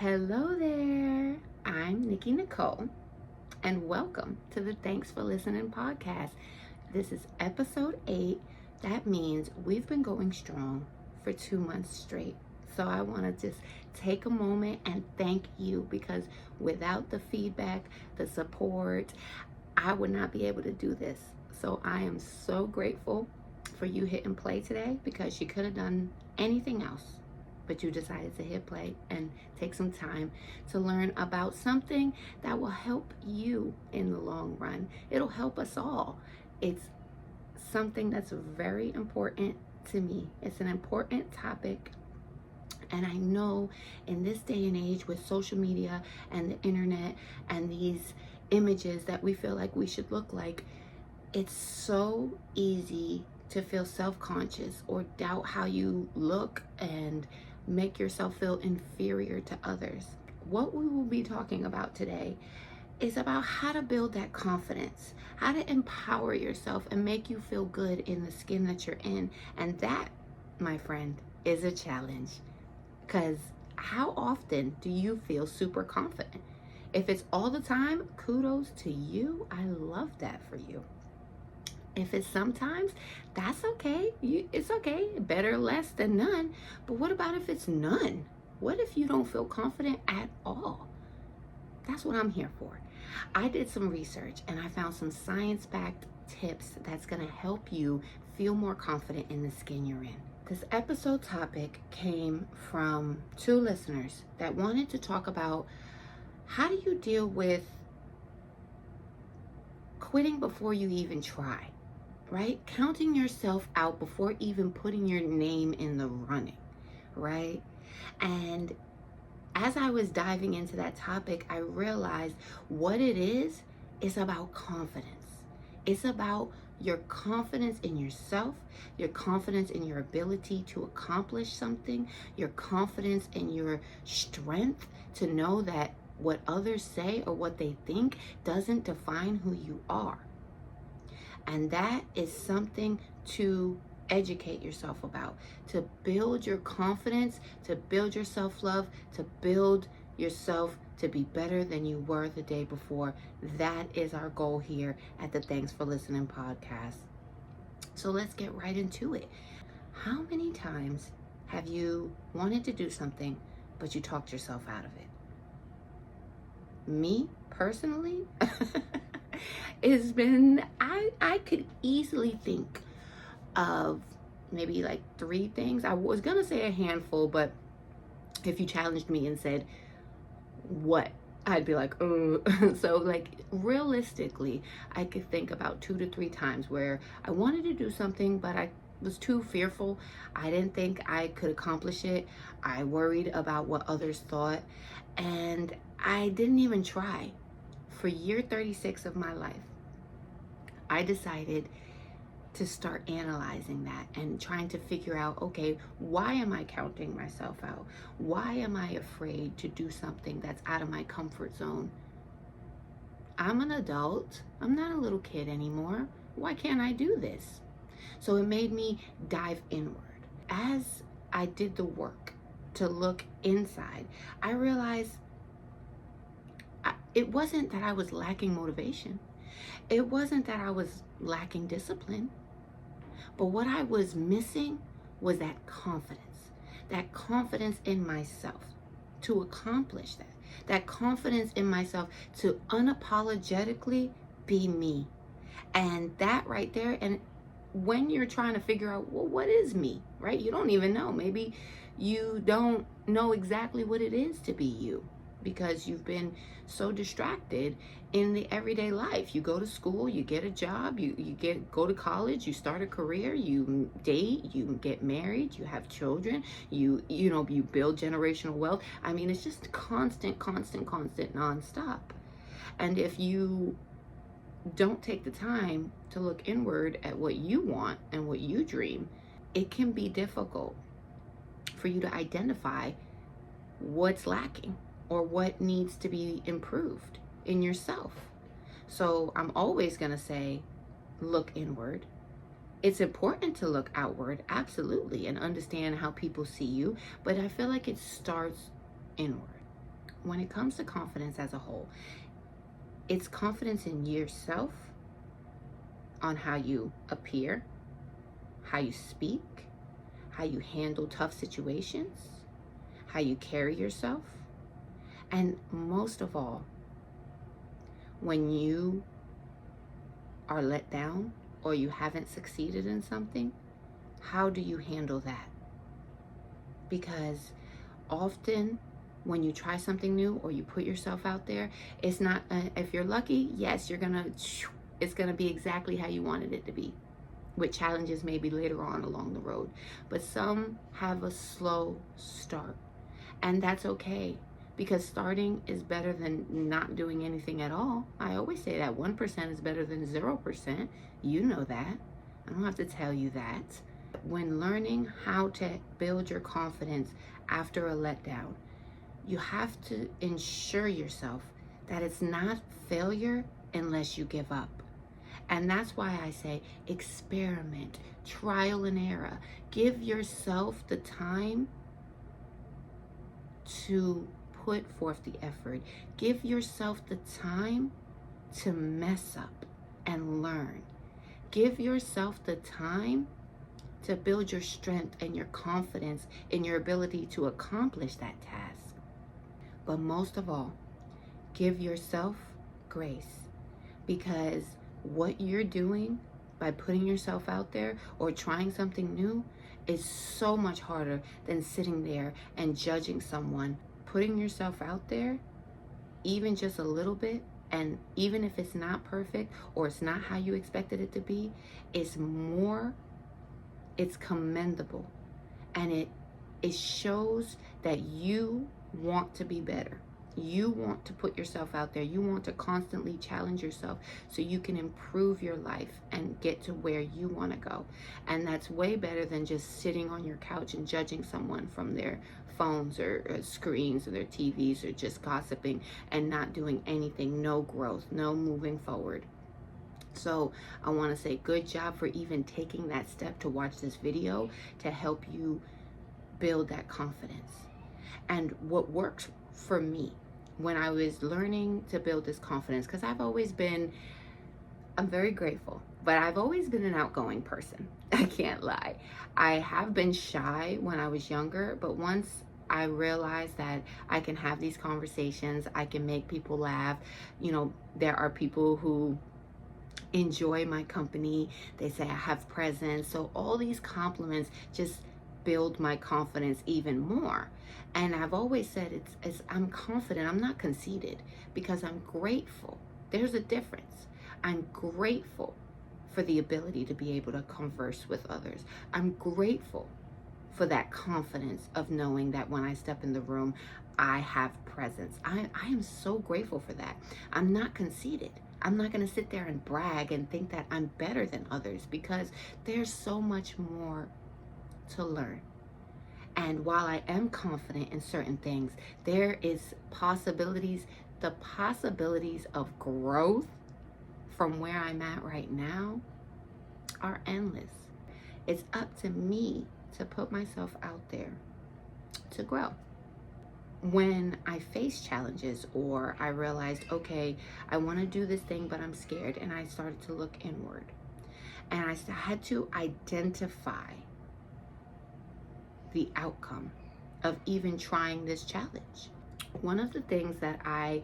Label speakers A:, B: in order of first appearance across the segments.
A: Hello there. I'm Nikki Nicole, and welcome to the Thanks for Listening podcast. This is episode 8. That means we've been going strong for 2 months straight. So I want to just take a moment and thank you, because without the feedback, the support, I would not be able to do this. So I am so grateful for you hitting play today, because you could have done anything else, but you decided to hit play and take some time to learn about something that will help you in the long run. It'll help us all. It's something that's very important to me. It's an important topic. And I know in this day and age with social media and the internet and these images that we feel like we should look like, it's so easy to feel self-conscious or doubt how you look and make yourself feel inferior to others. What we will be talking about today is about how to build that confidence, how to empower yourself and make you feel good in the skin that you're in. And that, my friend, is a challenge, because how often do you feel super confident? If it's all the time, kudos to you. I love that for you. If it's sometimes, that's okay. It's okay. Better less than none. But what about if it's none? What if you don't feel confident at all? That's what I'm here for. I did some research and I found some science-backed tips that's going to help you feel more confident in the skin you're in. This episode topic came from 2 listeners that wanted to talk about how do you deal with quitting before you even try. Right? Counting yourself out before even putting your name in the running, right? And as I was diving into that topic, I realized what it is about confidence. It's about your confidence in yourself, your confidence in your ability to accomplish something, your confidence in your strength to know that what others say or what they think doesn't define who you are. And that is something to educate yourself about, to build your confidence, to build your self-love, to build yourself to be better than you were the day before. That is our goal here at the Thanks for Listening podcast. So let's get right into it. How many times have you wanted to do something, but you talked yourself out of it? Me, personally, it's been, I could easily think of maybe like 3 things. I was gonna say a handful, but if you challenged me and said what, I'd be like, so like realistically, I could think about 2 to 3 times where I wanted to do something, but I was too fearful. I didn't think I could accomplish it. I worried about what others thought, and I didn't even try. For year 36 of my life, I decided to start analyzing that and trying to figure out, okay, why am I counting myself out? Why am I afraid to do something that's out of my comfort zone? I'm an adult. I'm not a little kid anymore. Why can't I do this? So it made me dive inward. As I did the work to look inside, I realized it wasn't that I was lacking motivation. It wasn't that I was lacking discipline. But what I was missing was that confidence in myself to accomplish that. That confidence in myself to unapologetically be me. And that right there, and when you're trying to figure out, well, what is me, right? You don't even know. Maybe you don't know exactly what it is to be you, because you've been so distracted in the everyday life. You go to school, you get a job, you go to college, you start a career, you date, you get married, you have children, you build generational wealth. I mean, it's just constant, nonstop. And if you don't take the time to look inward at what you want and what you dream, it can be difficult for you to identify what's lacking or what needs to be improved in yourself. So I'm always going to say, look inward. It's important to look outward, absolutely, and understand how people see you, but I feel like it starts inward. when it comes to confidence as a whole, it's confidence in yourself, on how you appear, how you speak, how you handle tough situations, how you carry yourself, and most of all, when you are let down or you haven't succeeded in something, how do you handle that? Because often when you try something new or you put yourself out there, it's not, if you're lucky, yes, it's gonna be exactly how you wanted it to be, with challenges maybe later on along the road. But some have a slow start, and that's okay, because starting is better than not doing anything at all. I always say that 1% is better than 0%. You know that. I don't have to tell you that. When learning how to build your confidence after a letdown, you have to ensure yourself that it's not failure unless you give up. And that's why I say experiment, trial and error. Give yourself the time to put forth the effort. Give yourself the time to mess up and learn. Give yourself the time to build your strength and your confidence in your ability to accomplish that task. But most of all, give yourself grace, because what you're doing by putting yourself out there or trying something new is so much harder than sitting there and judging someone. Putting yourself out there, even just a little bit, and even if it's not perfect or it's not how you expected it to be, it's commendable. And it shows that you want to be better. You want to put yourself out there. You want to constantly challenge yourself so you can improve your life and get to where you want to go. And that's way better than just sitting on your couch and judging someone from their phones or screens or their TVs, or just gossiping and not doing anything. No growth, no moving forward. So I want to say good job for even taking that step to watch this video to help you build that confidence. And what works for me when I was learning to build this confidence, because I'm very grateful, but I've always been an outgoing person. I can't lie. I have been shy when I was younger, but once I realized that I can have these conversations, I can make people laugh. There are people who enjoy my company. They say I have presence. So all these compliments just build my confidence even more. And I've always said I'm confident. I'm not conceited, because I'm grateful. There's a difference. I'm grateful for the ability to be able to converse with others. I'm grateful for that confidence of knowing that when I step in the room, I have presence. I am so grateful for that. I'm not conceited. I'm not going to sit there and brag and think that I'm better than others, because there's so much more to learn. And while I am confident in certain things, there is possibilities. The possibilities of growth from where I'm at right now are endless. It's up to me to put myself out there to grow. When I face challenges, or I realized, okay, I want to do this thing, but I'm scared, and I started to look inward, and I had to identify the outcome of even trying this challenge. One of the things that I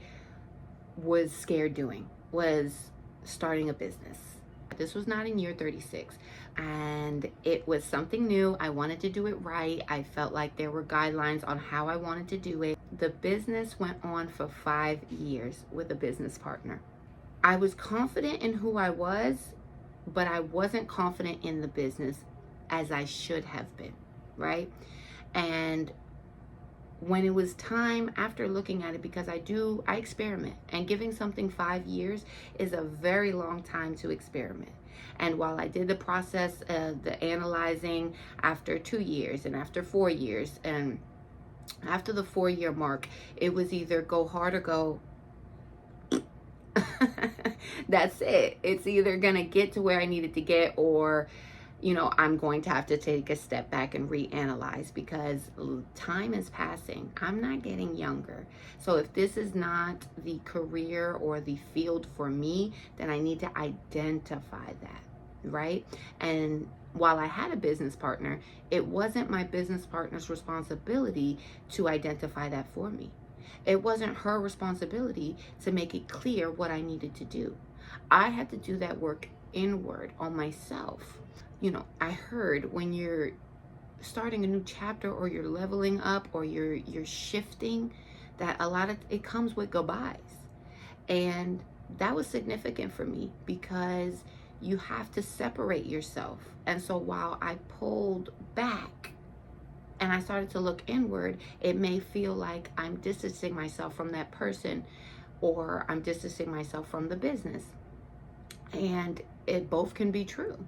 A: was scared doing was starting a business. This was not in year 36, and it was something new. I wanted to do it right. I felt like there were guidelines on how I wanted to do it. The business went on for 5 years with a business partner. I was confident in who I was, but I wasn't confident in the business as I should have been, right? And when it was time, after looking at it, because I experiment, and giving something 5 years is a very long time to experiment. And while I did the process of the analyzing after 2 years and after 4 years, and after the 4-year mark, it was either go hard or go that's it. It's either gonna get to where I needed to get, or I'm going to have to take a step back and reanalyze, because time is passing. I'm not getting younger. So if this is not the career or the field for me, then I need to identify that, right? And while I had a business partner, it wasn't my business partner's responsibility to identify that for me. It wasn't her responsibility to make it clear what I needed to do. I had to do that work inward on myself. I heard when you're starting a new chapter, or you're leveling up, or you're shifting, that a lot of it comes with goodbyes. And that was significant for me, because you have to separate yourself. And so while I pulled back and I started to look inward, it may feel like I'm distancing myself from that person, or I'm distancing myself from the business. And it both can be true.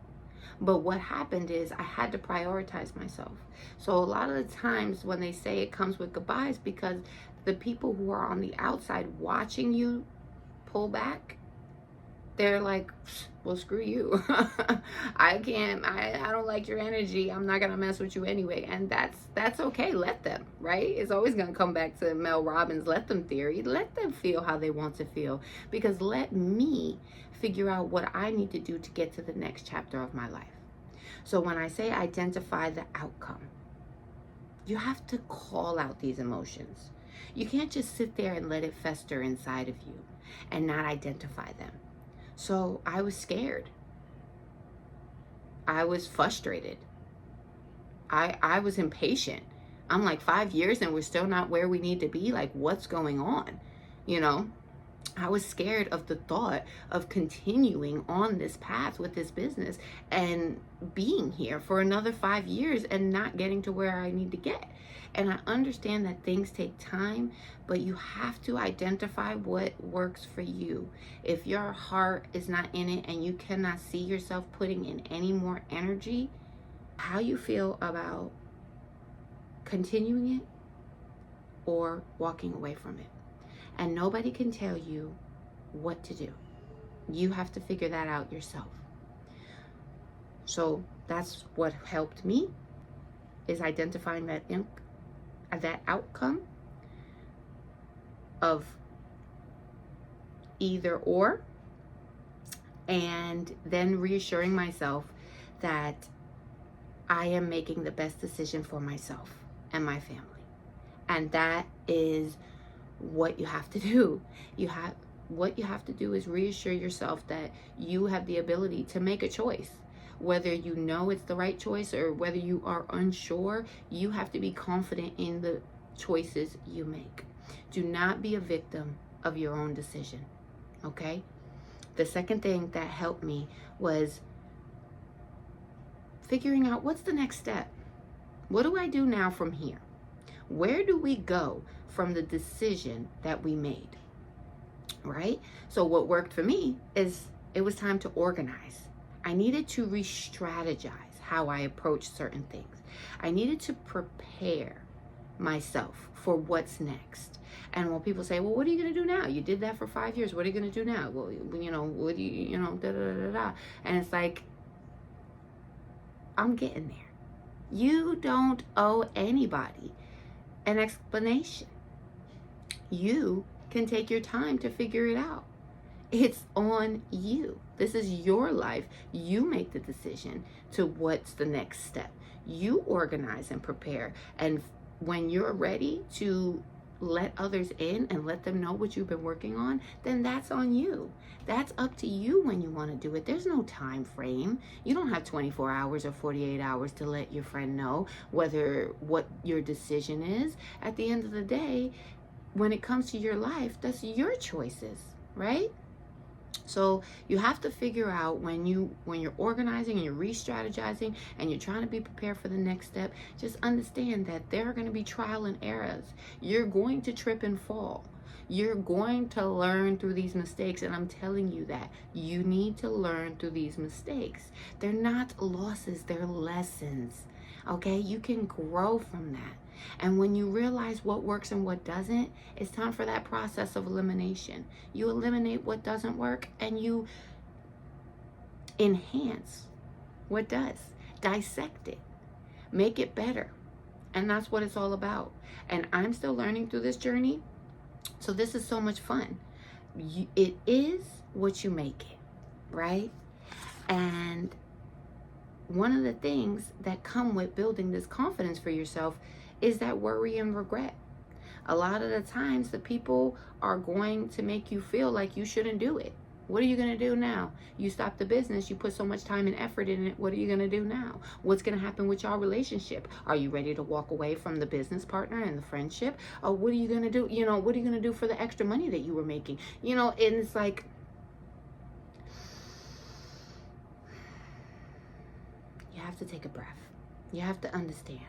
A: But what happened is I had to prioritize myself. So a lot of the times when they say it comes with goodbyes, because the people who are on the outside watching you pull back, they're like, well, screw you. I don't like your energy. I'm not going to mess with you anyway. And that's okay. Let them, right? It's always going to come back to Mel Robbins' let them theory. Let them feel how they want to feel, because let me figure out what I need to do to get to the next chapter of my life. So when I say identify the outcome, you have to call out these emotions. You can't just sit there and let it fester inside of you and not identify them. So I was scared. I was frustrated. I was impatient. I'm like, 5 years and we're still not where we need to be. Like, what's going on? I was scared of the thought of continuing on this path with this business and being here for another 5 years and not getting to where I need to get. And I understand that things take time, but you have to identify what works for you. If your heart is not in it and you cannot see yourself putting in any more energy, how you feel about continuing it or walking away from it. And nobody can tell you what to do. You have to figure that out yourself. So that's what helped me, is identifying that outcome of either or, and then reassuring myself that I am making the best decision for myself and my family. And that is what you have to do. What you have to do is reassure yourself that you have the ability to make a choice. Whether you know it's the right choice or whether you are unsure, you have to be confident in the choices you make. Do not be a victim of your own decision, okay? The second thing that helped me was figuring out, what's the next step? What do I do now from here? Where do we go from the decision that we made, right? So what worked for me is it was time to organize. I needed to re-strategize how I approach certain things. I needed to prepare myself for what's next. And when people say, well, what are you going to do now? You did that for 5 years. What are you going to do now? Well, what do you, da, da, da, da. And it's like, I'm getting there. You don't owe anybody an explanation. You can take your time to figure it out. It's on you. This is your life. You make the decision to what's the next step. You organize and prepare. And when you're ready to let others in and let them know what you've been working on, then that's on you. That's up to you when you want to do it. There's no time frame. You don't have 24 hours or 48 hours to let your friend know what your decision is. At the end of the day, when it comes to your life, that's your choices, right? So you have to figure out when you're organizing and you're re-strategizing and you're trying to be prepared for the next step, just understand that there are going to be trial and errors. You're going to trip and fall. You're going to learn through these mistakes, and I'm telling you that you need to learn through these mistakes. They're not losses, they're lessons. Okay, you can grow from that. And when you realize what works and what doesn't, it's time for that process of elimination. You eliminate what doesn't work and you enhance what does. Dissect it, make it better. And that's what it's all about. And I'm still learning through this journey. So this is so much fun. It is what you make it, right? And one of the things that come with building this confidence for yourself is that worry and regret. A lot of the times the people are going to make you feel like you shouldn't do it. What are you going to do now? You stop the business. You put so much time and effort in it. What are you going to do now? What's going to happen with your relationship? Are you ready to walk away from the business partner and the friendship? Or what are you going to do? What are you going to do for the extra money that you were making? And it's like, you have to take a breath. You have to understand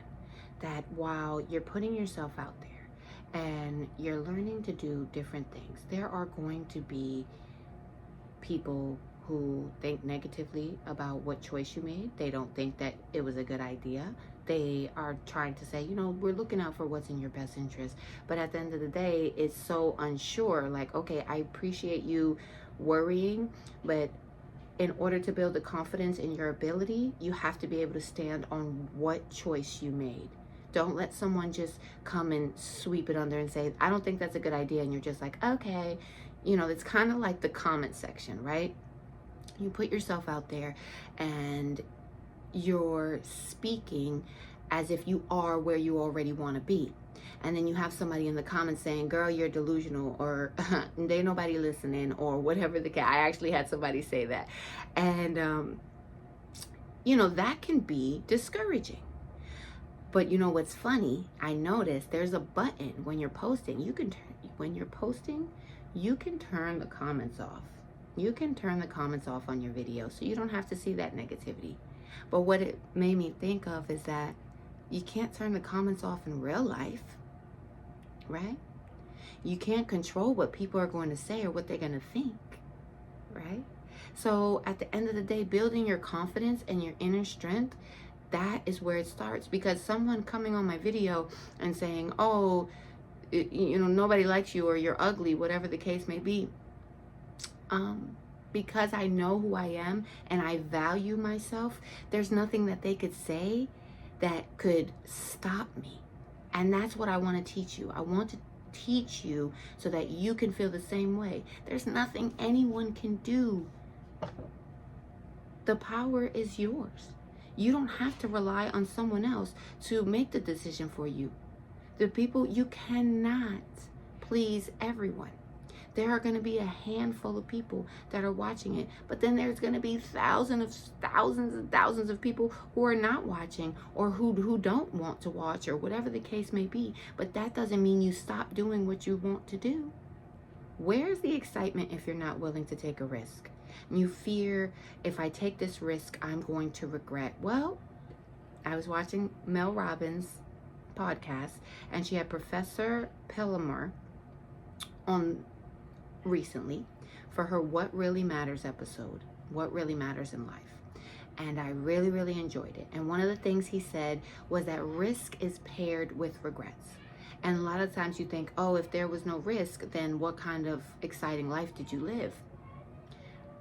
A: that while you're putting yourself out there and you're learning to do different things, there are going to be people who think negatively about what choice you made. They don't think that it was a good idea. They are trying to say, we're looking out for what's in your best interest. But at the end of the day, it's so unsure. Like, okay, I appreciate you worrying, but in order to build the confidence in your ability, you have to be able to stand on what choice you made. Don't let someone just come and sweep it under and say, I don't think that's a good idea. And you're just like, okay. It's kind of like the comment section, right? You put yourself out there and you're speaking as if you are where you already want to be. And then you have somebody in the comments saying, girl, you're delusional, or there ain't nobody listening, or whatever the case. I actually had somebody say that. And, that can be discouraging. But what's funny? I noticed there's a button when you're posting. You can turn the comments off. You can turn the comments off on your video, so you don't have to see that negativity. But what it made me think of is that you can't turn the comments off in real life, right? You can't control what people are going to say or what they're going to think, right? So at the end of the day, building your confidence and your inner strength, that is where it starts. Because someone coming on my video and saying, oh, nobody likes you, or you're ugly, whatever the case may be, because I know who I am and I value myself, there's nothing that they could say that could stop me. And that's what I want to teach you. I want to teach you so that you can feel the same way. There's nothing anyone can do. The power is yours. You don't have to rely on someone else to make the decision for you. You cannot please everyone. There are going to be a handful of people that are watching it, but then there's going to be thousands and thousands of people who are not watching, or who don't want to watch, or whatever the case may be. But that doesn't mean you stop doing what you want to do. Where's the excitement if you're not willing to take a risk? You fear, if I take this risk, I'm going to regret. Well, I was watching Mel Robbins' podcast, and she had Professor Pellimer on recently for her What Really Matters episode, What Really Matters in Life. And I really, really enjoyed it. And one of the things he said was that risk is paired with regrets. And a lot of times you think, oh, if there was no risk, then what kind of exciting life did you live?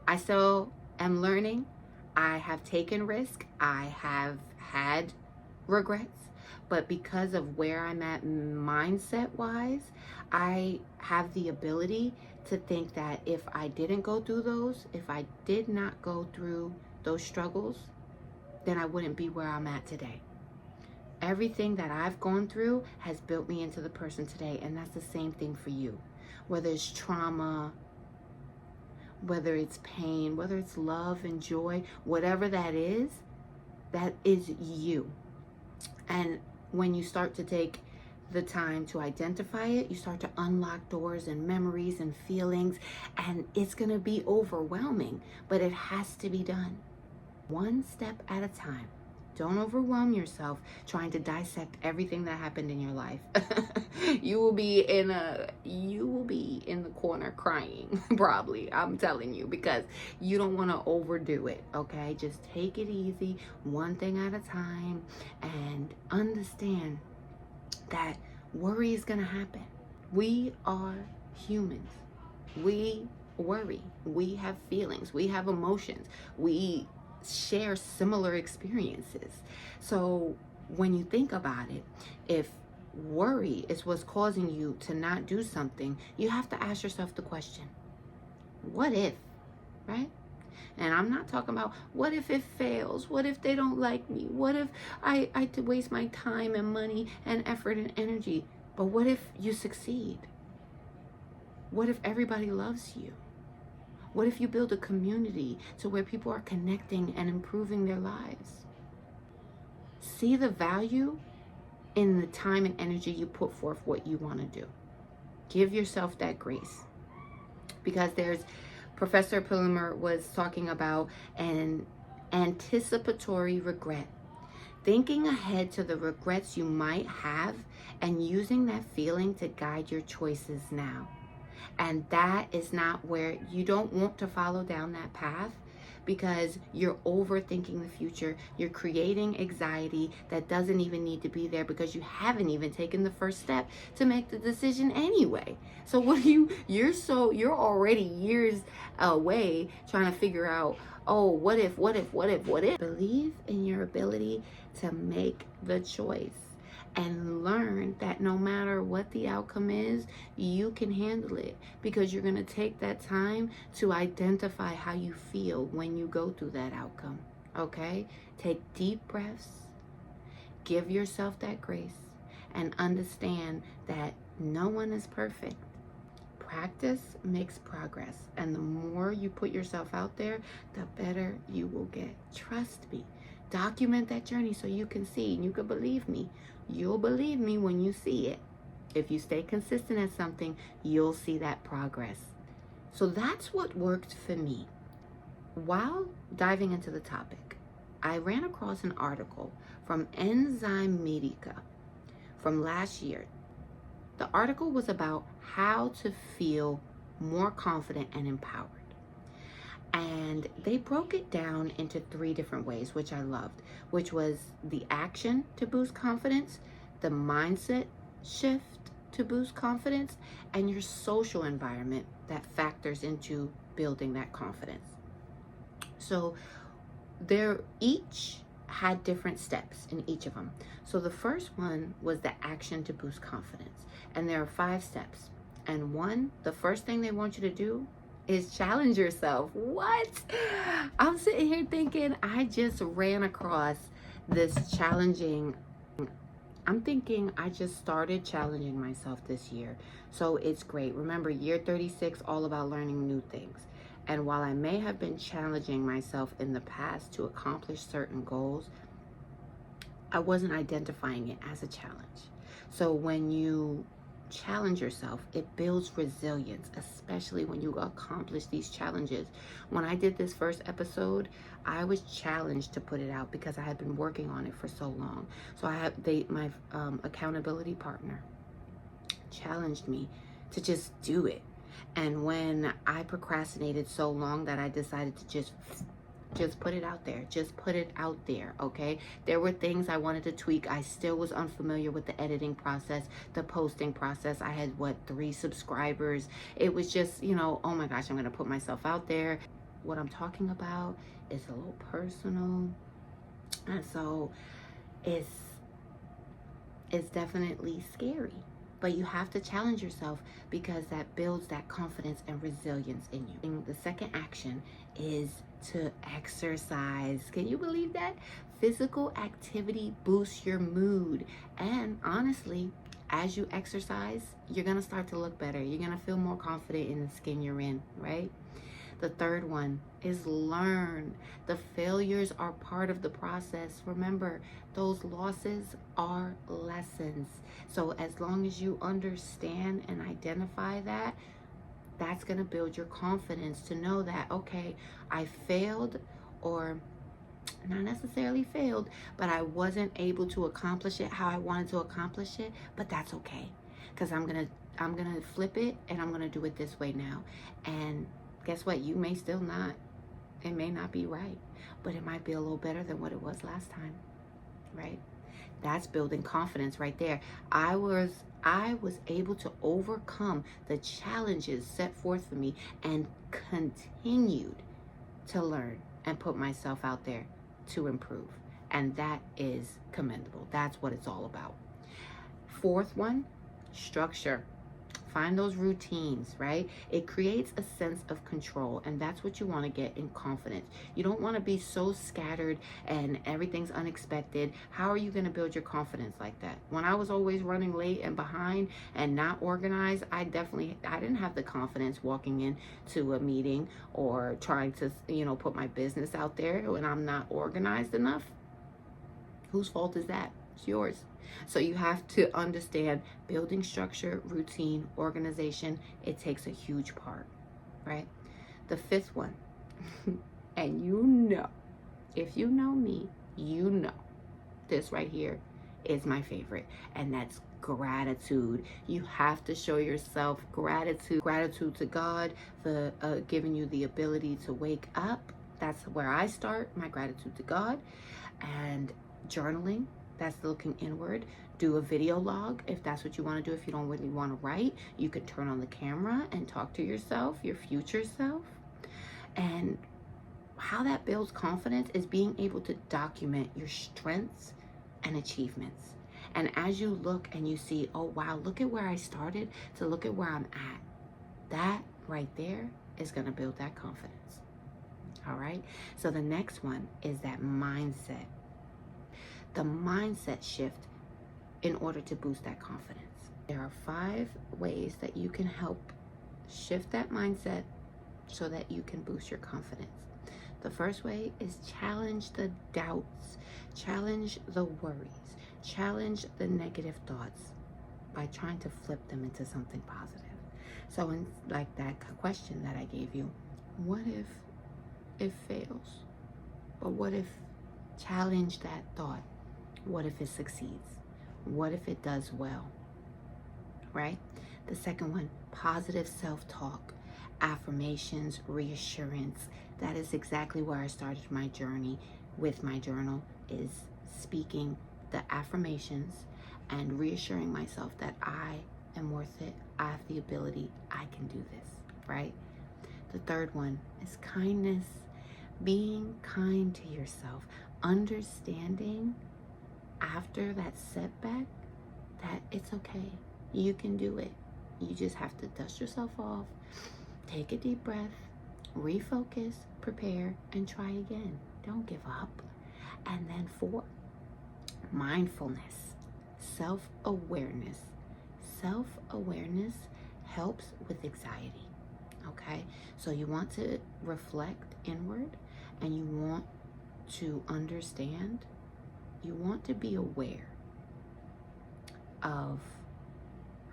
A: I still am learning. I have taken risk. I have had regrets. But because of where I'm at mindset-wise, I have the ability to think that if I didn't go through those, if I did not go through those struggles, then I wouldn't be where I'm at today. Everything that I've gone through has built me into the person today, and that's the same thing for you. Whether it's trauma, whether it's pain, whether it's love and joy, whatever that is you. And when you start to take the time to identify it, you start to unlock doors and memories and feelings, and it's going to be overwhelming, but it has to be done one step at a time. Don't overwhelm yourself trying to dissect everything that happened in your life. You will be in the corner crying, probably. I'm telling you, because you don't want to overdo it, okay? Just take it easy, one thing at a time, and understand that worry is going to happen. We are humans. We worry. We have feelings. We have emotions. We share similar experiences. So when you think about it, if worry is what's causing you to not do something, you have to ask yourself the question, what if, right? And I'm not talking about what if it fails? What if they don't like me? What if I have to waste my time and money and effort and energy? But what if you succeed? What if everybody loves you? What if you build a community to where people are connecting and improving their lives? See the value in the time and energy you put forth what you want to do. Give yourself that grace. Because there's Professor Pillemer was talking about an anticipatory regret. Thinking ahead to the regrets you might have and using that feeling to guide your choices now. And that is not where you don't want to follow down that path, because you're overthinking the future. You're creating anxiety that doesn't even need to be there because you haven't even taken the first step to make the decision anyway. So you're already years away trying to figure out, oh, what if? Believe in your ability to make the choice and learn that no matter what the outcome is, you can handle it, because you're going to take that time to identify how you feel when you go through that outcome. Okay? Take deep breaths, give yourself that grace, and understand that no one is perfect. Practice makes progress, and the more you put yourself out there, the better you will get. Trust me. Document that journey so you can see, and you can believe me. You'll believe me when you see it. If you stay consistent at something, you'll see that progress. So that's what worked for me. While diving into the topic, I ran across an article from Enzyme Medica from last year. The article was about how to feel more confident and empowered. And they broke it down into 3 different ways, which I loved, which was the action to boost confidence, the mindset shift to boost confidence, and your social environment that factors into building that confidence. So they're each had different steps in each of them. So the first one was the action to boost confidence. And there are 5 steps. And the first thing they want you to do is challenge yourself. What? I'm sitting here thinking I just ran across this challenging. I'm thinking I just started challenging myself this year. So it's great. Remember, year 36, all about learning new things. And while I may have been challenging myself in the past to accomplish certain goals, I wasn't identifying it as a challenge. So when you challenge yourself, it builds resilience, especially when you accomplish these challenges. When I did this first episode, I was challenged to put it out because I had been working on it for so long. So my accountability partner challenged me to just do it. And when I procrastinated so long that I decided to just put it out there. Just put it out there, okay? There were things I wanted to tweak. I still was unfamiliar with the editing process, the posting process. I had, 3 subscribers. It was just, oh my gosh, I'm going to put myself out there. What I'm talking about is a little personal. And so it's definitely scary. But you have to challenge yourself because that builds that confidence and resilience in you. And the second action is to exercise. Can you believe that? Physical activity boosts your mood. And honestly, as you exercise, you're going to start to look better. You're going to feel more confident in the skin you're in, right? The third one is learn. The failures are part of the process. Remember, those losses are lessons. So as long as you understand and identify that, that's going to build your confidence to know that, okay, I failed, or not necessarily failed, but I wasn't able to accomplish it how I wanted to accomplish it, but that's okay, because I'm going to flip it and I'm going to do it this way now. And guess what? You may still not. It may not be right, but it might be a little better than what it was last time, right? That's building confidence right there. I was able to overcome the challenges set forth for me and continued to learn and put myself out there to improve. And that is commendable. That's what it's all about. Fourth one, structure. Find those routines, right? It creates a sense of control, and that's what you want to get in confidence. You don't want to be so scattered and everything's unexpected. How are you going to build your confidence like that? When I was always running late and behind and not organized, I didn't have the confidence walking into a meeting or trying to, put my business out there when I'm not organized enough. Whose fault is that? It's yours. So you have to understand building structure, routine, organization. It takes a huge part, right? The fifth one, and if you know me, this right here is my favorite, and that's gratitude. You have to show yourself gratitude to God for giving you the ability to wake up. That's where I start, my gratitude to God. And journaling, that's looking inward. Do a video log if that's what you want to do. If you don't really want to write, you could turn on the camera and talk to yourself, your future self. And how that builds confidence is being able to document your strengths and achievements. And as you look and you see, oh wow, look at where I started to look at where I'm at, that right there is going to build that confidence. All right. So the next one is that mindset. The mindset shift in order to boost that confidence. There are 5 ways that you can help shift that mindset so that you can boost your confidence. The first way is challenge the doubts, challenge the worries, challenge the negative thoughts by trying to flip them into something positive. So in like that question that I gave you, what if it fails? But what if challenge that thought? What if it succeeds? What if it does well? Right? The second one, positive self-talk, affirmations, reassurance. That is exactly where I started my journey with my journal, is speaking the affirmations and reassuring myself that I am worth it. I have the ability. I can do this, right? The third one is kindness, being kind to yourself, understanding after that setback that it's okay. You can do it. You just have to dust yourself off, take a deep breath, refocus, prepare, and try again. Don't give up. And then 4, mindfulness, self-awareness. Self-awareness helps with anxiety, okay? So you want to reflect inward, and you want to understand. You want to be aware of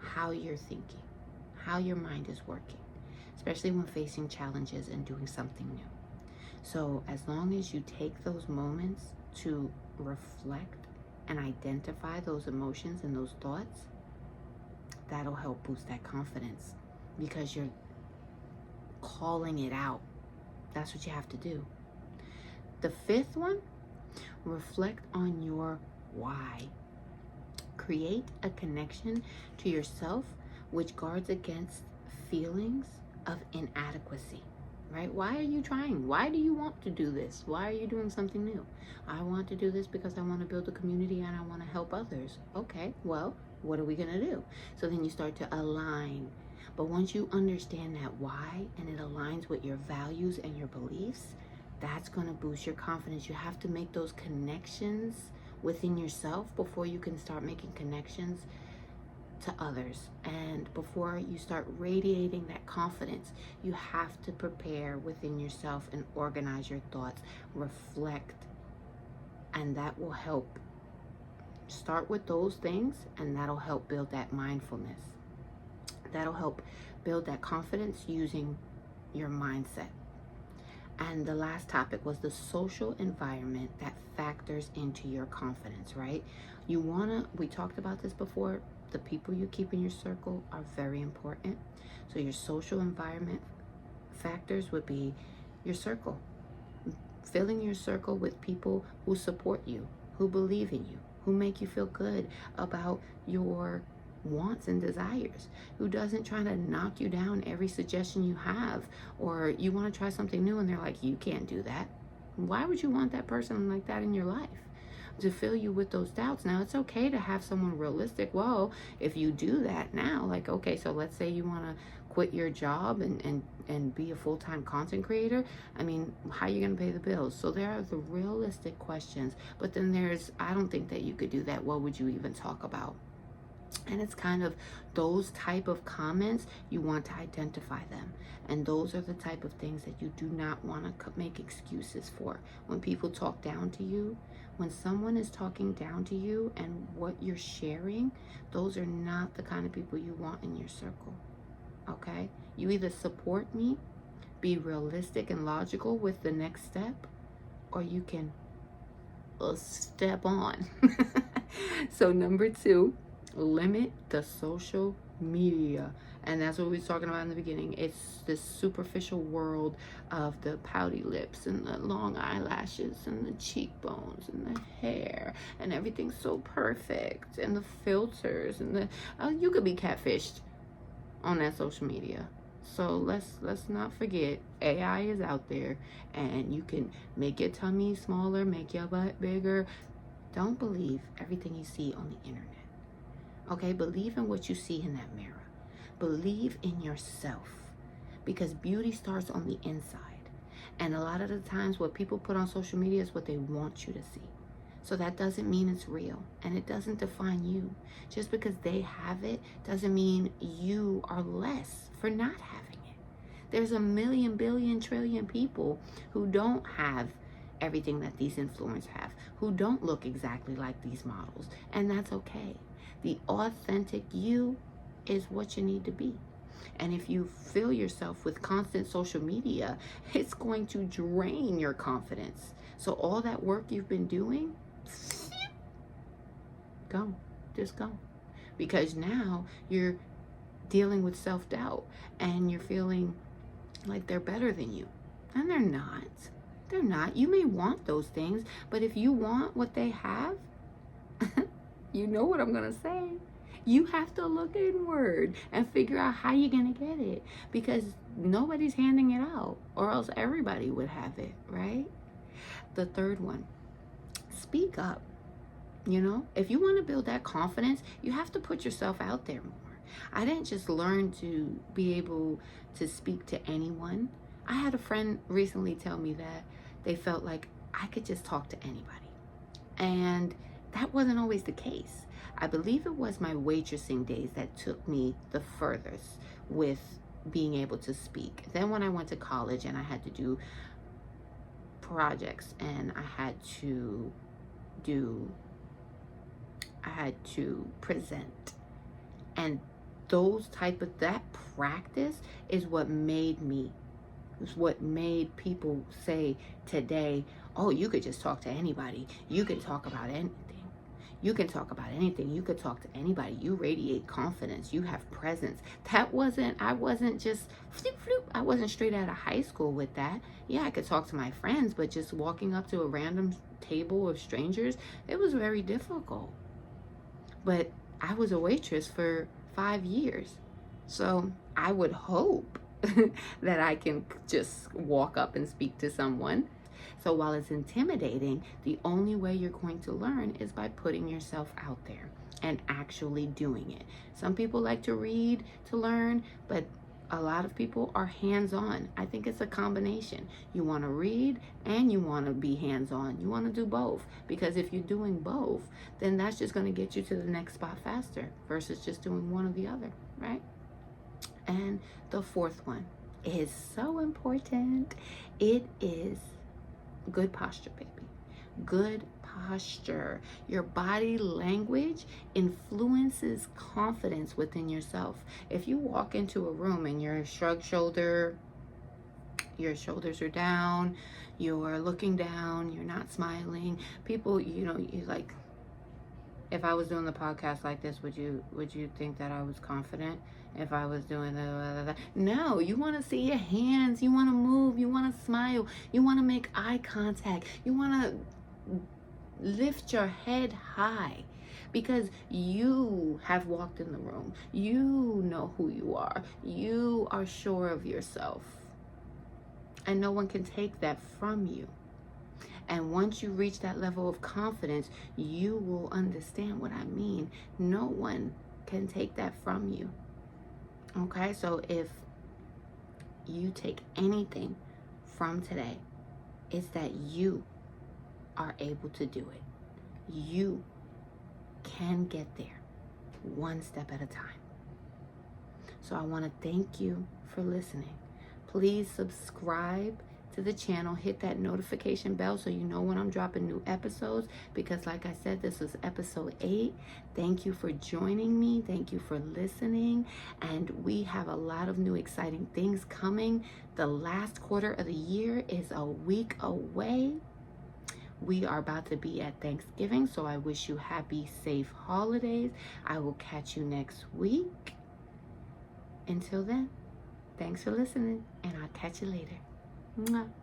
A: how you're thinking, how your mind is working, especially when facing challenges and doing something new. So as long as you take those moments to reflect and identify those emotions and those thoughts, that'll help boost that confidence because you're calling it out. That's what you have to do. The 5th one, reflect on your why. Create a connection to yourself which guards against feelings of inadequacy, right? Why are you trying? Why do you want to do this? Why are you doing something new? I want to do this because I want to build a community and I want to help others. Okay, well, what are we going to do? So then you start to align. But once you understand that why and it aligns with your values and your beliefs, that's going to boost your confidence. You have to make those connections within yourself before you can start making connections to others. And before you start radiating that confidence, you have to prepare within yourself and organize your thoughts, reflect, and that will help. Start with those things, and that'll help build that mindfulness. That'll help build that confidence using your mindset. And the last topic was the social environment that factors into your confidence, right? We talked about this before, the people you keep in your circle are very important. So your social environment factors would be your circle. Filling your circle with people who support you, who believe in you, who make you feel good about your wants and desires, who doesn't try to knock you down every suggestion you have, or you want to try something new and they're like, you can't do that. Why would you want that person like that in your life? To fill you with those doubts. Now, it's okay to have someone realistic. Well, if you do that now, like, okay, so let's say you want to quit your job and be a full-time content creator. I mean, how are you going to pay the bills? So there are the realistic questions. But then I don't think that you could do that. What would you even talk about? And it's kind of those type of comments, you want to identify them. And those are the type of things that you do not want to make excuses for. When people talk down to you, when someone is talking down to you and what you're sharing, those are not the kind of people you want in your circle. Okay? You either support me, be realistic and logical with the next step, or you can step on. So number 2, limit the social media. And that's what we were talking about in the beginning. It's this superficial world of the pouty lips and the long eyelashes and the cheekbones and the hair and everything's so perfect, and the filters and the you could be catfished on that social media. So let's not forget, AI is out there, and you can make your tummy smaller, make your butt bigger. Don't believe everything you see on the internet. Okay, believe in what you see in that mirror. Believe in yourself, because beauty starts on the inside. And a lot of the times what people put on social media is what they want you to see. So that doesn't mean it's real, and it doesn't define you. Just because they have it doesn't mean you are less for not having it. There's a million, billion, trillion people who don't have everything that these influencers have, who don't look exactly like these models, and that's okay. The authentic you is what you need to be. And if you fill yourself with constant social media, it's going to drain your confidence. So all that work you've been doing, just go. Because now you're dealing with self-doubt and you're feeling like they're better than you. And they're not. They're not. You may want those things, but if you want what they have, you know what I'm going to say. You have to look inward and figure out how you're going to get it, because nobody's handing it out, or else everybody would have it, right? The third one, speak up. You know, if you want to build that confidence, you have to put yourself out there more. I didn't just learn to be able to speak to anyone. I had a friend recently tell me that they felt like I could just talk to anybody. And that wasn't always the case. I believe it was my waitressing days that took me the furthest with being able to speak. Then when I went to college and I had to do projects and I had to present, and that practice is what made people say today, oh, you could just talk to anybody. You can talk about anything. You can talk about anything. You could talk to anybody. You radiate confidence. You have presence. I wasn't just floop, floop. I wasn't straight out of high school with that. Yeah, I could talk to my friends, but just walking up to a random table of strangers, it was very difficult. But I was a waitress for 5 years. So I would hope that I can just walk up and speak to someone. So while it's intimidating, the only way you're going to learn is by putting yourself out there and actually doing it. Some people like to read to learn, but a lot of people are hands-on. I think it's a combination. You want to read and you want to be hands-on. You want to do both, because if you're doing both, then that's just going to get you to the next spot faster versus just doing one or the other, right? And the fourth one is so important. It is good posture, baby. Good posture. Your body language influences confidence within yourself. If you walk into a room and you're shrugged shoulder, your shoulders are down, you're looking down, you're not smiling, people, you like, if I was doing the podcast like this, would you think that I was confident? If I was doing no, you want to see your hands, you want to move, you want to smile, you want to make eye contact, you want to lift your head high, because you have walked in the room, you know who you you are sure of yourself, and no one can take that from you. And once you reach that level of confidence, you will understand what I mean. No one can take that from you. Okay, so if you take anything from today, it's that you are able to do it. You can get there one step at a time. So I want to thank you for listening. Please subscribe to the channel. Hit that notification bell so you know when I'm dropping new episodes, because like I said, this is episode 8. Thank you for joining me. Thank you for listening. And we have a lot of new exciting things coming. The last quarter of the year is a week away. We are about to be at Thanksgiving, so I wish you happy, safe holidays. I will catch you next week. Until then, thanks for listening, and I'll catch you later. Mwah.